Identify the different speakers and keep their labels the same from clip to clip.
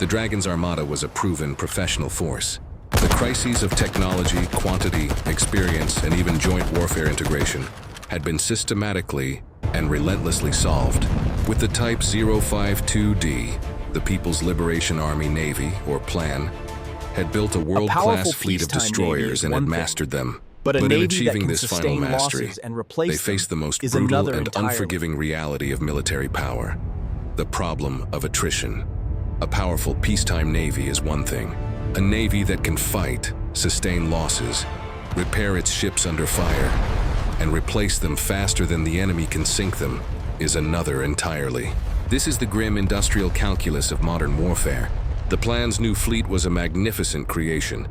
Speaker 1: The Dragon's Armada was a proven professional force. The crises of technology, quantity, experience, and even joint warfare integration had been systematically and relentlessly solved. With the Type 052D, the People's Liberation Army Navy, or PLAN, had built a world-class fleet of destroyers and had mastered them. But in achieving this final mastery, they faced the most brutal and unforgiving reality of military power: the problem of attrition. A powerful peacetime navy is one thing. A navy that can fight, sustain losses, repair its ships under fire, and replace them faster than the enemy can sink them is another entirely. This is the grim industrial calculus of modern warfare. The PLAN's new fleet was a magnificent creation,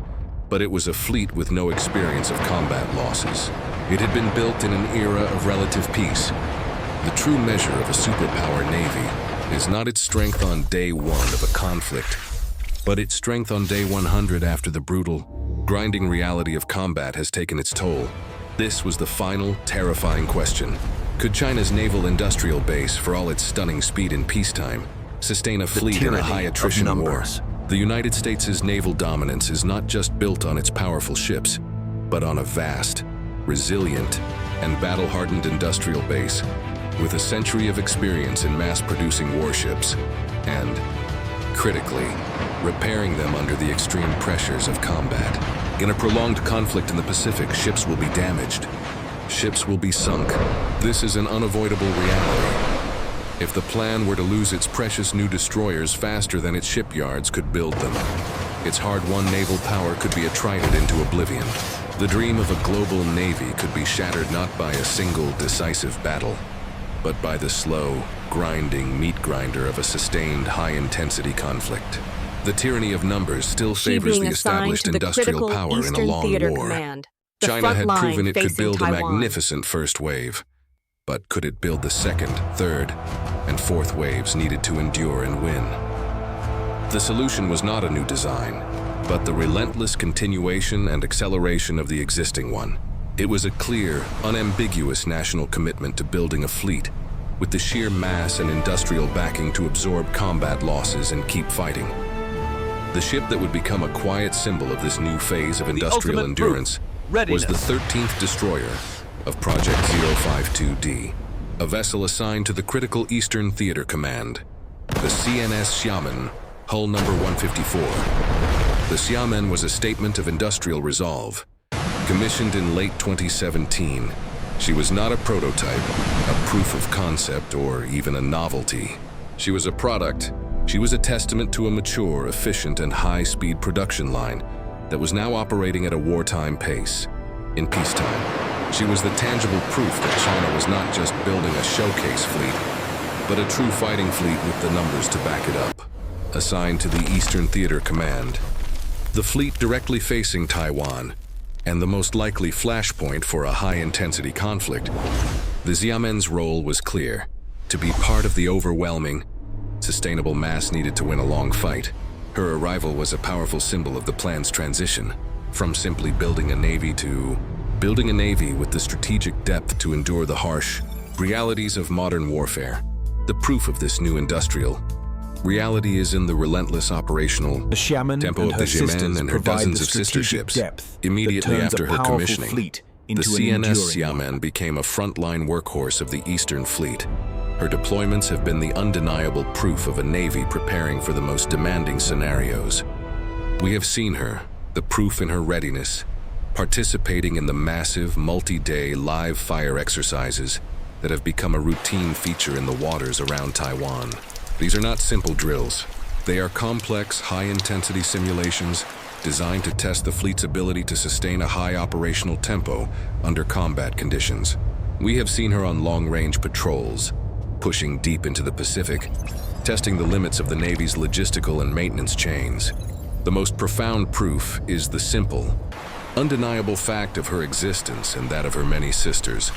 Speaker 1: but it was a fleet with no experience of combat losses. It had been built in an era of relative peace. The true measure of a superpower navy is not its strength on day one of a conflict, but its strength on day 100 after the brutal, grinding reality of combat has taken its toll. This was the final, terrifying question. Could China's naval industrial base, for all its stunning speed in peacetime, sustain a fleet in a high-attrition war? The United States' naval dominance is not just built on its powerful ships, but on a vast, resilient, and battle-hardened industrial base, with a century of experience in mass-producing warships, and, critically, repairing them under the extreme pressures of combat. In a prolonged conflict in the Pacific, ships will be damaged. Ships will be sunk. This is an unavoidable reality. If the PLAN were to lose its precious new destroyers faster than its shipyards could build them, its hard-won naval power could be attrited into oblivion. The dream of a global navy could be shattered not by a single decisive battle, but by the slow, grinding meat grinder of a sustained high-intensity conflict. The tyranny of numbers still favors the established industrial power in a long war. China had proven it could build a magnificent first wave, but could it build the second, third, and fourth waves needed to endure and win? The solution was not a new design, but the relentless continuation and acceleration of the existing one. It was a clear, unambiguous national commitment to building a fleet with the sheer mass and industrial backing to absorb combat losses and keep fighting. The ship that would become a quiet symbol of this new phase of industrial endurance was the 13th destroyer of Project 052D, a vessel assigned to the critical Eastern Theater Command, the CNS Xiamen, hull number 154. The Xiamen was a statement of industrial resolve. Commissioned in late 2017, she was not a prototype, a proof of concept, or even a novelty. She was a product. She was a testament to a mature, efficient, and high-speed production line that was now operating at a wartime pace. In peacetime, she was the tangible proof that China was not just building a showcase fleet, but a true fighting fleet with the numbers to back it up. Assigned to the Eastern Theater Command, the fleet directly facing Taiwan, and the most likely flashpoint for a high-intensity conflict, the Xiamen's role was clear: to be part of the overwhelming, sustainable mass needed to win a long fight. Her arrival was a powerful symbol of the PLAN's transition, from simply building a navy to building a navy with the strategic depth to endure the harsh realities of modern warfare. The proof of this new industrial reality is in the relentless operational tempo of the Xiamen and her dozens of sister ships. Immediately after her commissioning, the CNS Xiamen became a frontline workhorse of the Eastern Fleet. Her deployments have been the undeniable proof of a navy preparing for the most demanding scenarios. We have seen her, the proof in her readiness, participating in the massive, multi-day live fire exercises that have become a routine feature in the waters around Taiwan. These are not simple drills. They are complex, high-intensity simulations designed to test the fleet's ability to sustain a high operational tempo under combat conditions. We have seen her on long-range patrols, pushing deep into the Pacific, testing the limits of the Navy's logistical and maintenance chains. The most profound proof is the simple, undeniable fact of her existence and that of her many sisters.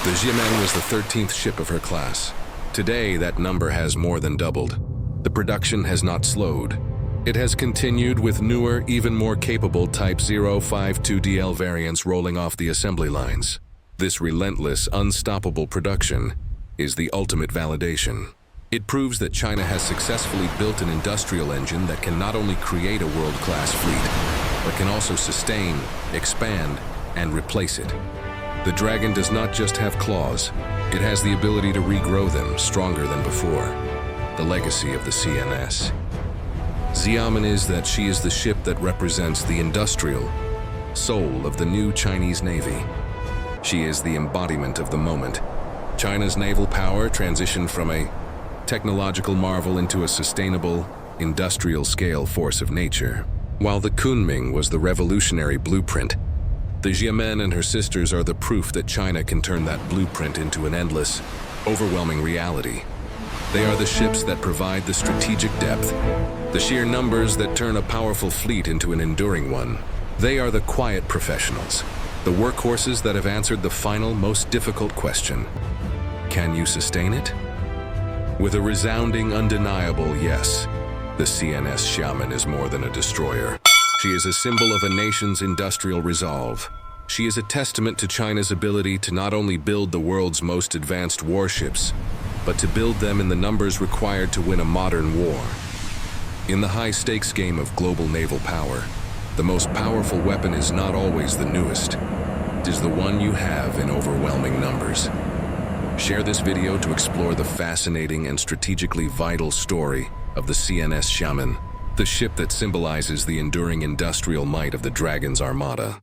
Speaker 1: The Xiamen was the 13th ship of her class. Today, that number has more than doubled. The production has not slowed. It has continued with newer, even more capable Type 052DL variants rolling off the assembly lines. This relentless, unstoppable production is the ultimate validation. It proves that China has successfully built an industrial engine that can not only create a world-class fleet, but can also sustain, expand, and replace it. The Dragon does not just have claws, it has the ability to regrow them stronger than before. The legacy of the CNS Xiamen is that she is the ship that represents the industrial soul of the new Chinese Navy. She is the embodiment of the moment. China's naval power transitioned from a technological marvel into a sustainable, industrial-scale force of nature. While the Kunming was the revolutionary blueprint, the Xiamen and her sisters are the proof that China can turn that blueprint into an endless, overwhelming reality. They are the ships that provide the strategic depth, the sheer numbers that turn a powerful fleet into an enduring one. They are the quiet professionals, the workhorses that have answered the final, most difficult question. Can you sustain it? With a resounding, undeniable yes, the CNS Xiamen is more than a destroyer. She is a symbol of a nation's industrial resolve. She is a testament to China's ability to not only build the world's most advanced warships, but to build them in the numbers required to win a modern war. In the high-stakes game of global naval power, the most powerful weapon is not always the newest. It is the one you have in overwhelming numbers. Share this video to explore the fascinating and strategically vital story of the CNS Xiamen, the ship that symbolizes the enduring industrial might of the Dragon's Armada.